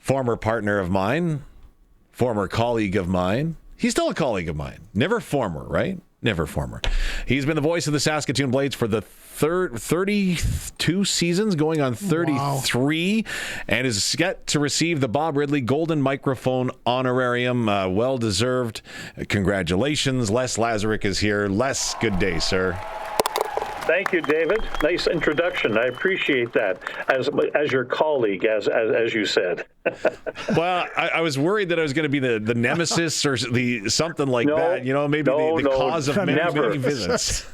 former partner of mine, former colleague of mine. He's still a colleague of mine. Never former, right? Never former. He's been the voice of the Saskatoon Blades for the 32 seasons, going on 33, and is set to receive the Bob Ridley Golden Microphone Honorarium. Well-deserved. Congratulations. Les Lazaruk is here. Les, good day, sir. Thank you, David. Nice introduction. I appreciate that. As your colleague, as you said. Well, I was worried that I was going to be the nemesis or something like that. You know, maybe the cause of many visits.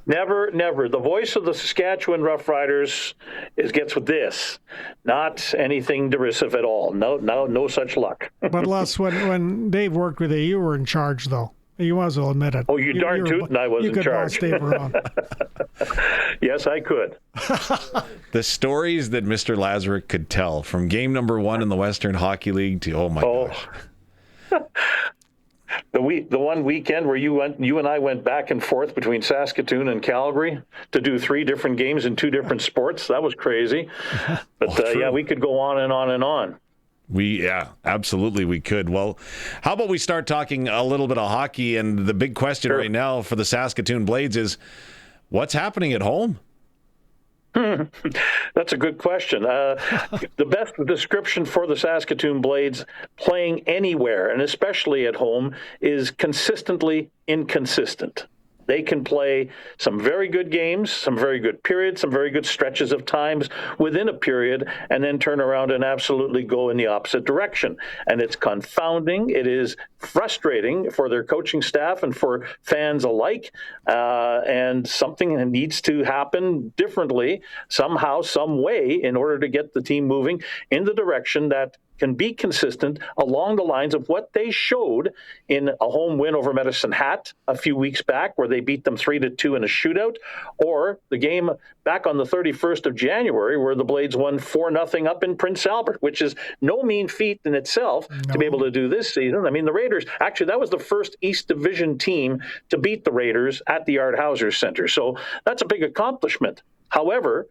Never. The voice of the Saskatchewan Roughriders gets with this. Not anything derisive at all. No such luck. But Les, when Dave worked with you were in charge, though. You might as well admit it. Oh, you darn tootin' I was in charge. You could boss Dave around. Yes, I could. The stories that Mr. Lazaruk could tell from game number 1 in the Western Hockey League to, oh my gosh. The one weekend where you and I went back and forth between Saskatoon and Calgary to do 3 different games in 2 different sports, that was crazy. But yeah, we could go on and on and on. Absolutely we could. Well, how about we start talking a little bit of hockey? And the big question right now for the Saskatoon Blades is, what's happening at home? That's a good question. The best description for the Saskatoon Blades playing anywhere, and especially at home, is consistently inconsistent. They can play some very good games, some very good periods, some very good stretches of times within a period, and then turn around and absolutely go in the opposite direction. And it's confounding. It is frustrating for their coaching staff and for fans alike. And something needs to happen differently, somehow, some way, in order to get the team moving in the direction that can be consistent along the lines of what they showed in a home win over Medicine Hat a few weeks back, where they beat them 3-2 in a shootout, or the game back on the 31st of January, where the Blades won 4-0 up in Prince Albert, which is no mean feat in itself to be able to do this season. I mean, the Raiders, actually, that was the first East Division team to beat the Raiders at the Art Hauser Center. So that's a big accomplishment. However,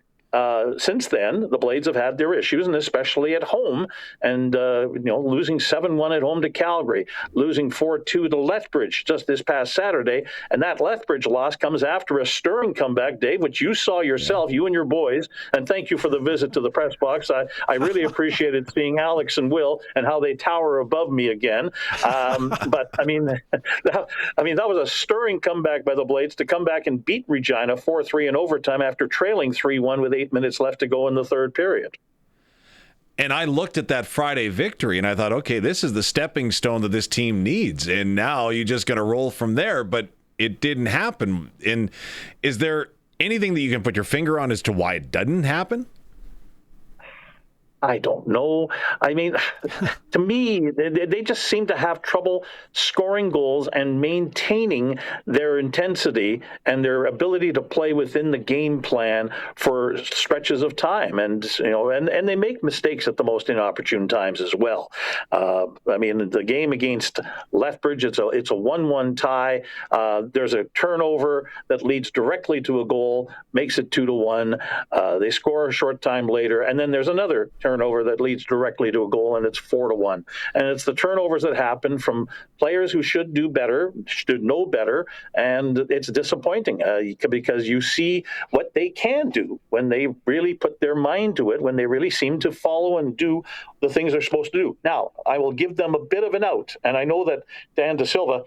since then, the Blades have had their issues, and especially at home, and losing 7-1 at home to Calgary, losing 4-2 to Lethbridge just this past Saturday, and that Lethbridge loss comes after a stirring comeback, Dave, which you saw yourself, you and your boys, and thank you for the visit to the press box. I really appreciated seeing Alex and Will and how they tower above me again. But I mean, that was a stirring comeback by the Blades to come back and beat Regina 4-3 in overtime after trailing 3-1 with 8 minutes left to go in the third period. And I looked at that Friday victory and I thought, okay, this is the stepping stone that this team needs. And now you're just going to roll from there. But it didn't happen. And is there anything that you can put your finger on as to why it doesn't happen? I don't know. I mean, to me, they just seem to have trouble scoring goals and maintaining their intensity and their ability to play within the game plan for stretches of time. And and they make mistakes at the most inopportune times as well. I mean, the game against Lethbridge, it's a 1-1 tie. There's a turnover that leads directly to a goal, makes it 2-1. They score a short time later, and then there's another turnover that leads directly to a goal, and it's 4-1. And it's the turnovers that happen from players who should do better, should know better, and it's disappointing because you see what they can do when they really put their mind to it, when they really seem to follow and do the things they're supposed to do. Now, I will give them a bit of an out, and I know that Dan De Silva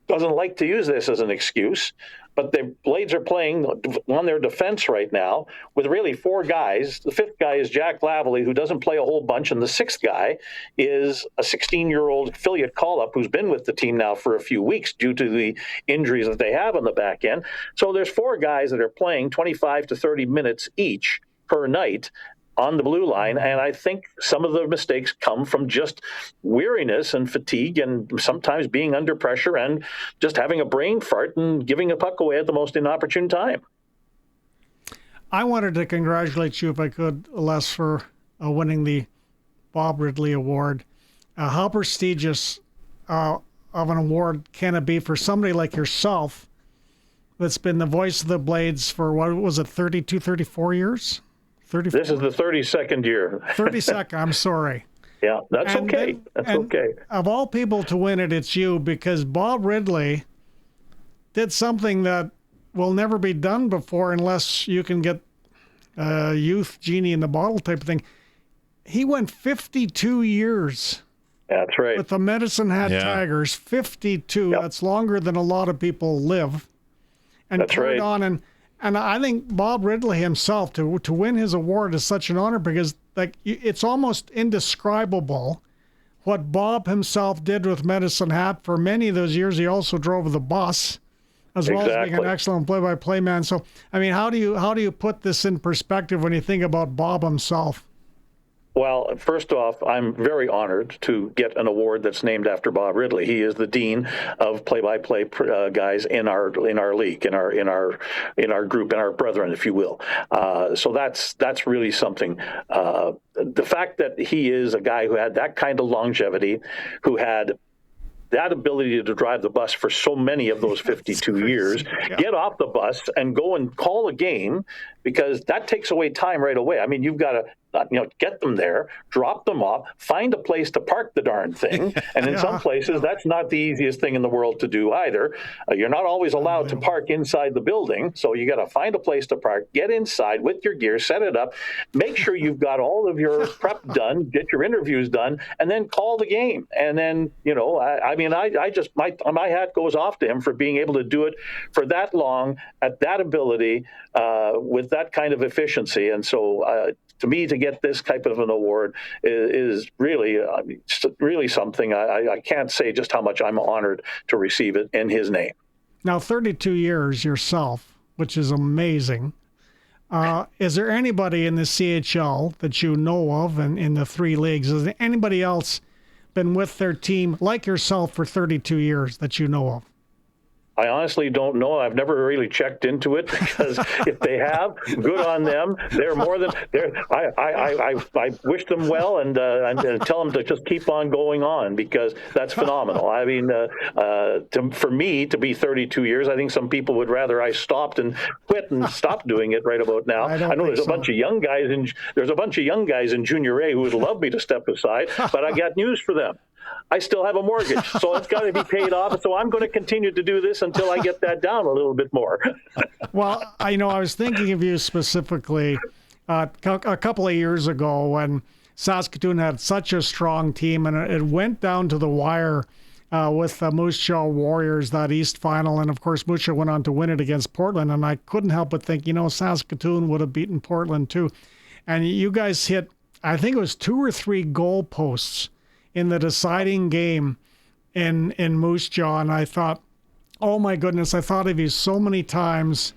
doesn't like to use this as an excuse, but the Blades are playing on their defense right now with really 4 guys. The 5th guy is Jack Lavallee, who doesn't play a whole bunch, and the 6th guy is a 16-year-old affiliate call-up who's been with the team now for a few weeks due to the injuries that they have on the back end. So there's 4 guys that are playing 25 to 30 minutes each per night on the blue line, and I think some of the mistakes come from just weariness and fatigue and sometimes being under pressure and just having a brain fart and giving a puck away at the most inopportune time. I wanted to congratulate you, if I could, Les, for winning the Bob Ridley Award. How prestigious of an award can it be for somebody like yourself that's been the voice of the Blades for, what was it, 32, 34 years? 34? This is the 32nd year. 32nd, I'm sorry. Yeah, that's And okay. then- That's and okay. Of all people to win it, it's you, because Bob Ridley did something that will never be done before unless you can get youth genie in the bottle type of thing. He went 52 years That's right. with the Medicine Hat Yeah. Tigers. 52. Yep. That's longer than a lot of people live. And That's carried right. on. And I think Bob Ridley himself, to win his award is such an honor, because it's almost indescribable what Bob himself did with Medicine Hat. For many of those years, he also drove the bus, as well as being an Exactly. excellent play-by-play man. So, I mean, how do you put this in perspective when you think about Bob himself? Well, first off, I'm very honored to get an award that's named after Bob Ridley. He is the dean of play-by-play guys in our league, in our group, in our brethren, if you will. So that's really something. The fact that he is a guy who had that kind of longevity, who had that ability to drive the bus for so many of those 52 years, get off the bus and go and call a game, because that takes away time right away. I mean, you've got to get them there, drop them off, find a place to park the darn thing. And in some places, that's not the easiest thing in the world to do either. You're not always allowed to park inside the building. So you got to find a place to park, get inside with your gear, set it up, make sure you've got all of your prep done, get your interviews done, and then call the game. And then, I just, my hat goes off to him for being able to do it for that long, at that ability, with that kind of efficiency. And so, to me, to get this type of an award is really, really something. I can't say just how much I'm honored to receive it in his name. Now, 32 years yourself, which is amazing. Is there anybody in the CHL that you know of, and in the three leagues? Has anybody else been with their team like yourself for 32 years that you know of? I honestly don't know. I've never really checked into it, because if they have, good on them. They're more than they're. I wish them well, and tell them to just keep on going on, because that's phenomenal. I mean, for me to be 32 years, I think some people would rather I stopped and quit and stopped doing it right about now. I know there's a bunch of young guys in Junior A who would love me to step aside, but I got news for them. I still have a mortgage, so it's got to be paid off. So I'm going to continue to do this until I get that down a little bit more. Well, I was thinking of you specifically a couple of years ago when Saskatoon had such a strong team, and it went down to the wire with the Moose Jaw Warriors, that East final. And, of course, Moose Jaw went on to win it against Portland. And I couldn't help but think, Saskatoon would have beaten Portland too. And you guys hit, I think it was 2 or 3 goal posts in the deciding game in Moose Jaw. And I thought, oh my goodness, I thought of you so many times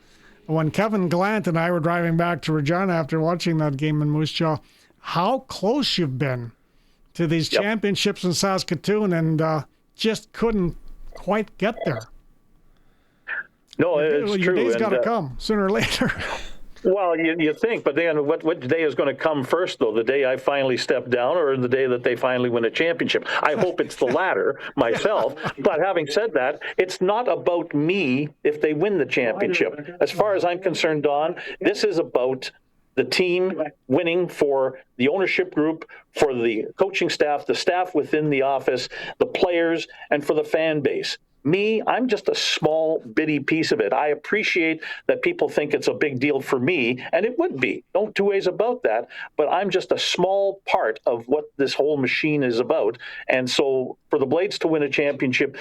when Kevin Glant and I were driving back to Regina after watching that game in Moose Jaw, how close you've been to these championships in Saskatoon, and just couldn't quite get there. No, it's true. Your day's got to come sooner or later. Well, you think, but then what day is going to come first, though? The day I finally step down, or the day that they finally win a championship? I hope it's the latter myself. But having said that, it's not about me if they win the championship. As far as I'm concerned, Don, this is about the team winning, for the ownership group, for the coaching staff, the staff within the office, the players, and for the fan base. Me, I'm just a small, bitty piece of it. I appreciate that people think it's a big deal for me, and it would be. No two ways about that. But I'm just a small part of what this whole machine is about. And so for the Blades to win a championship,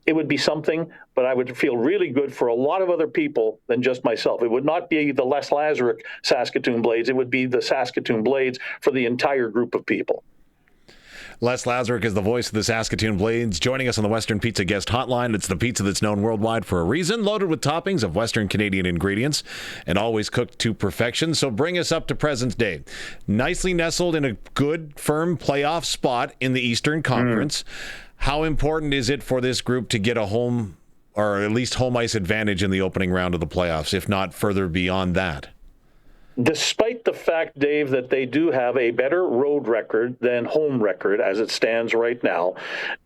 it would be something, but I would feel really good for a lot of other people than just myself. It would not be the Les Lazaruk Saskatoon Blades. It would be the Saskatoon Blades for the entire group of people. Les Lazaruk is the voice of the Saskatoon Blades, joining us on the Western Pizza Guest Hotline. It's the pizza that's known worldwide for a reason, loaded with toppings of Western Canadian ingredients and always cooked to perfection. So bring us up to present day. Nicely nestled in a good, firm playoff spot in the Eastern Conference. How important is it for this group to get a home, or at least home ice advantage in the opening round of the playoffs, if not further beyond that? Despite the fact, Dave, that they do have a better road record than home record as it stands right now,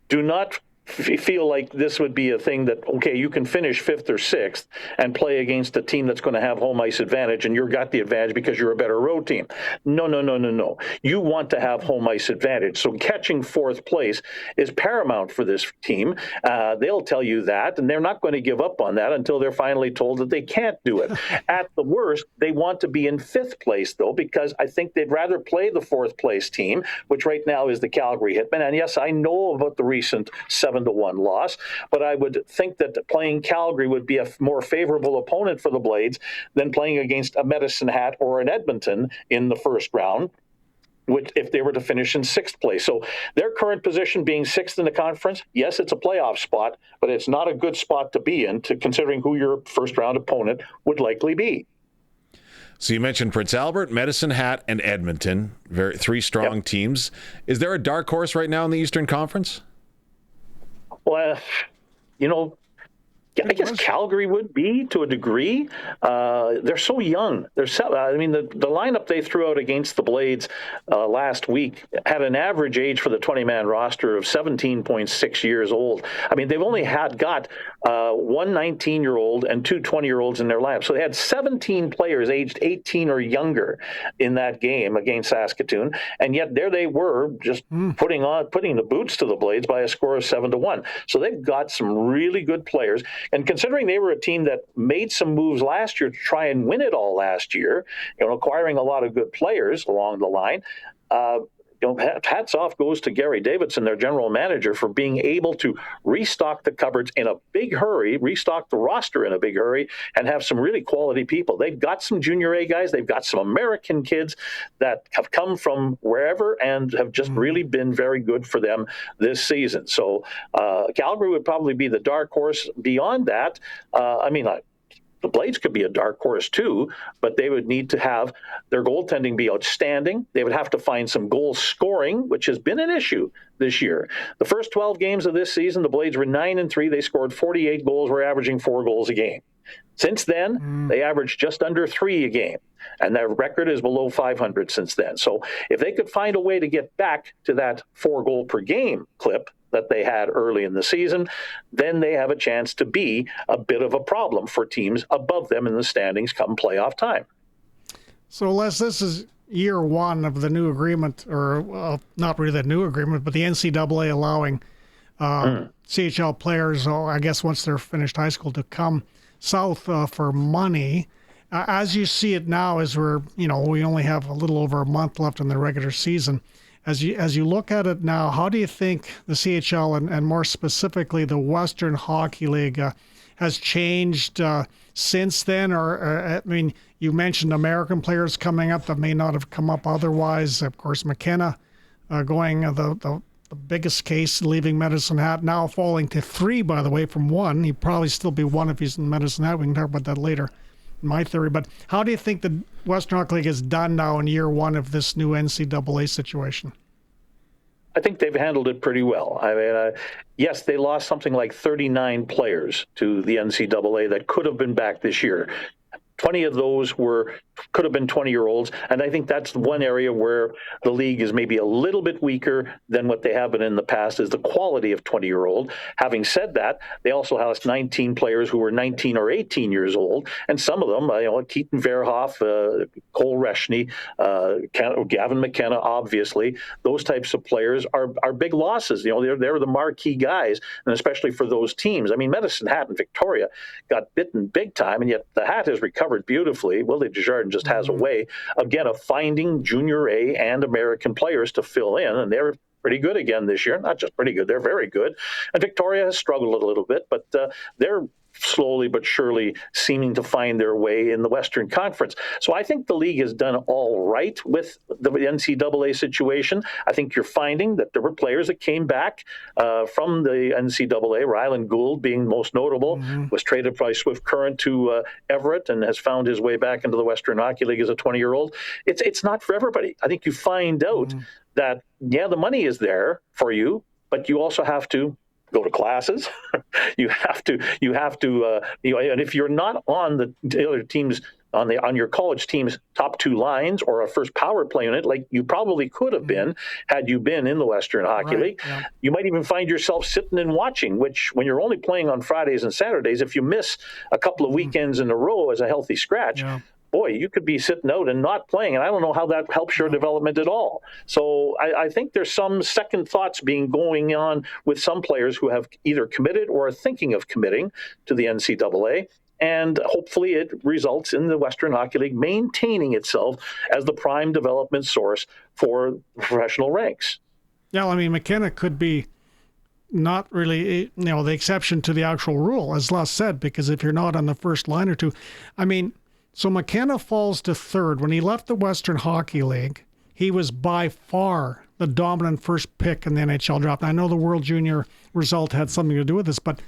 do not feel like this would be a thing that, okay, you can finish 5th or 6th and play against a team that's going to have home ice advantage, and you've got the advantage because you're a better road team. No. You want to have home ice advantage. So catching 4th place is paramount for this team. They'll tell you that, and they're not going to give up on that until they're finally told that they can't do it. At the worst, they want to be in 5th place, though, because I think they'd rather play the 4th place team, which right now is the Calgary Hitmen. And yes, I know about the recent 7-1 loss, but I would think that playing Calgary would be a more favorable opponent for the Blades than playing against a Medicine Hat or an Edmonton in the first round, which if they were to finish in 6th place. So their current position being 6th in the conference, yes, it's a playoff spot, but it's not a good spot to be in, considering who your first round opponent would likely be. So you mentioned Prince Albert, Medicine Hat, and Edmonton, 3 strong teams. Is there a dark horse right now in the Eastern Conference? Well, I guess Calgary would be to a degree. They're so young. The lineup they threw out against the Blades last week had an average age for the 20-man roster of 17.6 years old. I mean, they've only got one 19-year-old and 2 20-year-olds in their lineup. So they had 17 players aged 18 or younger in that game against Saskatoon, and yet there they were just putting the boots to the Blades by a score of 7-1. So they've got some really good players. And considering they were a team that made some moves last year to try and win it all last year, acquiring a lot of good players along the line, hats off goes to Gary Davidson, their general manager, for being able to restock the cupboards in a big hurry, restock the roster in a big hurry, and have some really quality people. They've got some Junior A guys. They've got some American kids that have come from wherever and have just really been very good for them this season. So Calgary would probably be the dark horse. Beyond that, the Blades could be a dark horse too, but they would need to have their goaltending be outstanding. They would have to find some goal scoring, which has been an issue this year. The first 12 games of this season, the Blades were 9-3. They scored 48 goals. We're averaging 4 goals a game. Since then, they averaged just under 3 a game, and their record is below 500 since then. So if they could find a way to get back to that 4 goal per game clip that they had early in the season, then they have a chance to be a bit of a problem for teams above them in the standings come playoff time. So, Les, this is year 1 of the new agreement, or not really the new agreement, but the NCAA allowing CHL players, I guess once they're finished high school, to come south for money. As you see it now, as we only have a little over a month left in the regular season, as you look at it now, how do you think the CHL and more specifically the Western Hockey League has changed since then? Or you mentioned American players coming up that may not have come up otherwise. Of course, McKenna going the biggest case, leaving Medicine Hat, now falling to 3, by the way, from 1. He'd probably still be 1 if he's in Medicine Hat. We can talk about that later, my theory. But how do you think the Western Hockey League is done now in year 1 of this new NCAA situation? I think they've handled it pretty well. Yes, they lost something like 39 players to the NCAA that could have been back this year. 20 of those could have been 20-year-olds, and I think that's one area where the league is maybe a little bit weaker than what they have been in the past, is the quality of 20-year-old. Having said that, they also have 19 players who were 19 or 18 years old, and some of them, Keaton Verhoff, Cole Reshney, Gavin McKenna, obviously, those types of players are big losses. They're the marquee guys, and especially for those teams. Medicine Hat and Victoria got bitten big time, and yet the Hat has recovered beautifully. Willie Desjardins just has a way, again, of finding Junior A and American players to fill in, and they're pretty good again this year. Not just pretty good, they're very good. And Victoria has struggled a little bit, but they're slowly but surely seeming to find their way in the Western Conference. So I think the league has done all right with the NCAA situation. I think you're finding that there were players that came back from the NCAA, Ryland Gould being most notable, was traded by Swift Current to Everett and has found his way back into the Western Hockey League as a 20-year-old. It's not for everybody. I think you find out that, the money is there for you, but you also have to go to classes. you have to, and if you're not on the other team's on your college team's top two lines or a first power play unit, like you probably could have been had you been in the Western Hockey League. Yeah. You might even find yourself sitting and watching, which when you're only playing on Fridays and Saturdays, if you miss a couple of weekends in a row as a healthy scratch, boy, you could be sitting out and not playing, and I don't know how that helps your development at all. So I think there's some second thoughts going on with some players who have either committed or are thinking of committing to the NCAA. And hopefully it results in the Western Hockey League maintaining itself as the prime development source for professional ranks. Yeah, I mean, McKenna could be not really, the exception to the actual rule, as Les said, because if you're not on the first line or two, I mean, so McKenna falls to third. When he left the Western Hockey League, he was by far the dominant first pick in the NHL draft. And I know the World Junior result had something to do with this, but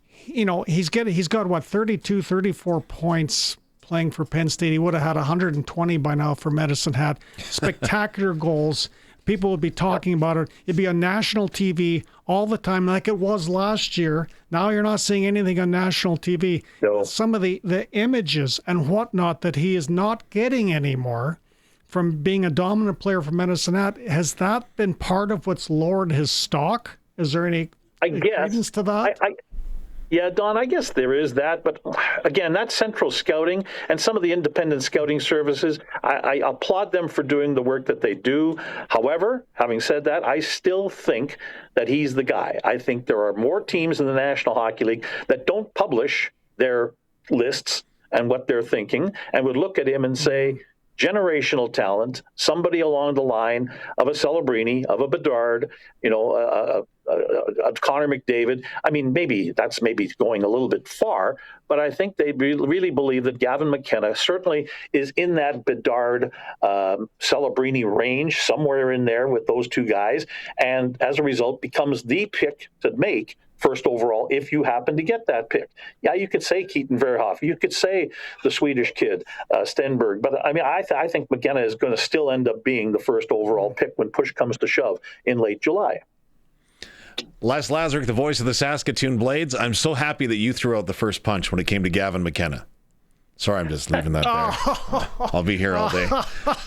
he's got what, 32, 34 points playing for Penn State. He would have had 120 by now for Medicine Hat. Spectacular goals. People would be talking about it. It'd be on national TV all the time, like it was last year. Now you're not seeing anything on national TV. No. Some of the images and whatnot that he is not getting anymore from being a dominant player for Medicine Hat, has that been part of what's lowered his stock? Is there any credence to that? Yeah, Don, I guess there is that. But again, that's central scouting and some of the independent scouting services. I applaud them for doing the work that they do. However, having said that, I still think that he's the guy. I think there are more teams in the National Hockey League that don't publish their lists and what they're thinking and would look at him and say, generational talent, somebody along the line of a Celebrini, of a Bedard, a Connor McDavid. I mean, that's going a little bit far, but I think they really believe that Gavin McKenna certainly is in that Bedard, Celebrini range, somewhere in there with those two guys, and as a result becomes the pick to make first overall, if you happen to get that pick. Yeah, you could say Keaton Verhoff. You could say the Swedish kid, Stenberg. But I mean, I think McKenna is going to still end up being the first overall pick when push comes to shove in late July. Les Lazaruk, the voice of the Saskatoon Blades. I'm so happy that you threw out the first punch when it came to Gavin McKenna. Sorry, I'm just leaving that there. I'll be here all day.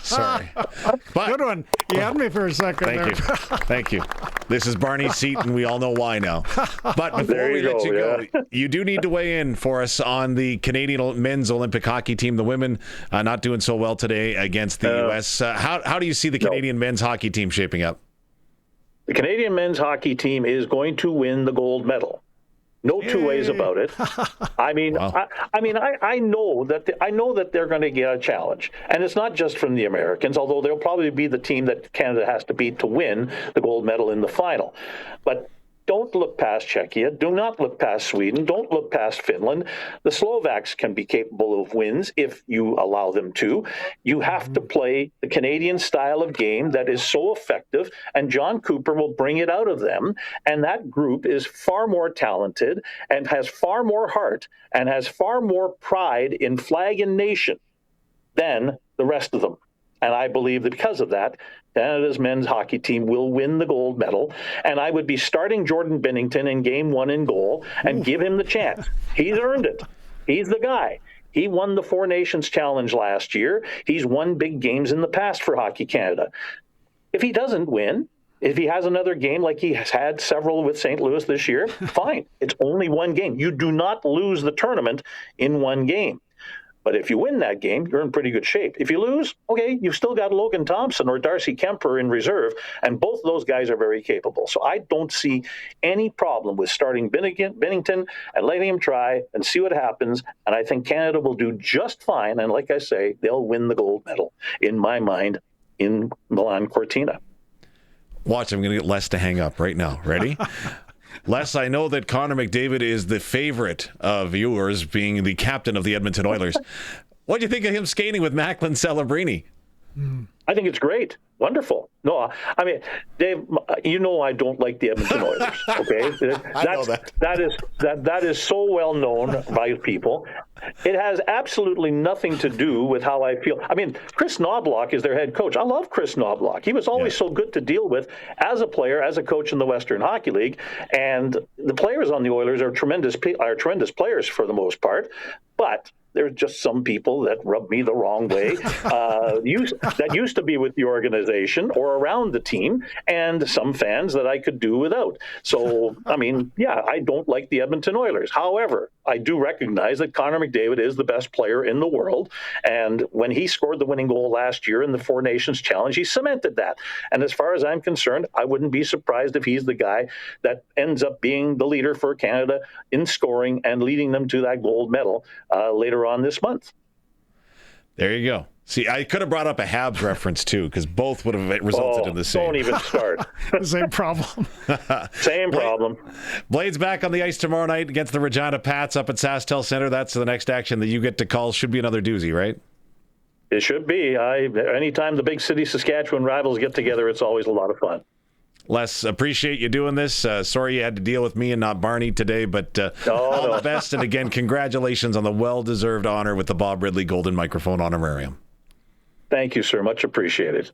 Sorry. But, good one. You had me for a second. Thank you. This is Barney's seat, and we all know why now. But before we let you go, you do need to weigh in for us on the Canadian men's Olympic hockey team. The women not doing so well today against the U.S. How do you see the Canadian men's hockey team shaping up? The Canadian men's hockey team is going to win the gold medal. No two ways about it. I mean, wow. I know that they're going to get a challenge, and it's not just from the Americans. Although they'll probably be the team that Canada has to beat to win the gold medal in the final. But don't look past Czechia. Do not look past Sweden. Don't look past Finland. The Slovaks can be capable of wins if you allow them to. You have to play the Canadian style of game that is so effective, and John Cooper will bring it out of them. And that group is far more talented and has far more heart and has far more pride in flag and nation than the rest of them. And I believe that because of that, Canada's men's hockey team will win the gold medal. And I would be starting Jordan Binnington in game one in goal and give him the chance. He's earned it. He's the guy. He won the Four Nations Challenge last year. He's won big games in the past for Hockey Canada. If he doesn't win, if he has another game like he has had several with St. Louis this year, fine. It's only one game. You do not lose the tournament in one game. But if you win that game, you're in pretty good shape. If you lose, okay, you've still got Logan Thompson or Darcy Kemper in reserve, and both of those guys are very capable. So I don't see any problem with starting Binnington and letting him try and see what happens. And I think Canada will do just fine. And like I say, they'll win the gold medal, in my mind, in Milan Cortina. Watch, I'm going to get Les to hang up right now. Ready? Les, I know that Connor McDavid is the favorite of yours, being the captain of the Edmonton Oilers. What do you think of him skating with Macklin Celebrini? I think it's great. Wonderful. No, I mean, Dave, I don't like the Edmonton Oilers. Okay, I know that. That is so well known by people. It has absolutely nothing to do with how I feel. I mean, Chris Knobloch is their head coach. I love Chris Knobloch. He was always so good to deal with as a player, as a coach in the Western Hockey League. And the players on the Oilers are tremendous players for the most part. But there's just some people that rub me the wrong way that used to be with the organization or around the team, and some fans that I could do without. So, I mean, yeah, I don't like the Edmonton Oilers. However, I do recognize that Connor McDavid is the best player in the world. And when he scored the winning goal last year in the Four Nations Challenge, he cemented that. And as far as I'm concerned, I wouldn't be surprised if he's the guy that ends up being the leader for Canada in scoring and leading them to that gold medal later on this month. There you go. See, I could have brought up a Habs reference too, because both would have resulted in the same. Don't even start. Same problem. Same problem. Blades back on the ice tomorrow night against the Regina Pats up at SaskTel Center. That's the next action that you get to call. Should be another doozy, right? It should be. Anytime the big city Saskatchewan rivals get together, it's always a lot of fun. Les, appreciate you doing this. Sorry you had to deal with me and not Barney today, but all the best. And again, congratulations on the well-deserved honor with the Bob Ridley Golden Microphone Honorarium. Thank you, sir. Much appreciated.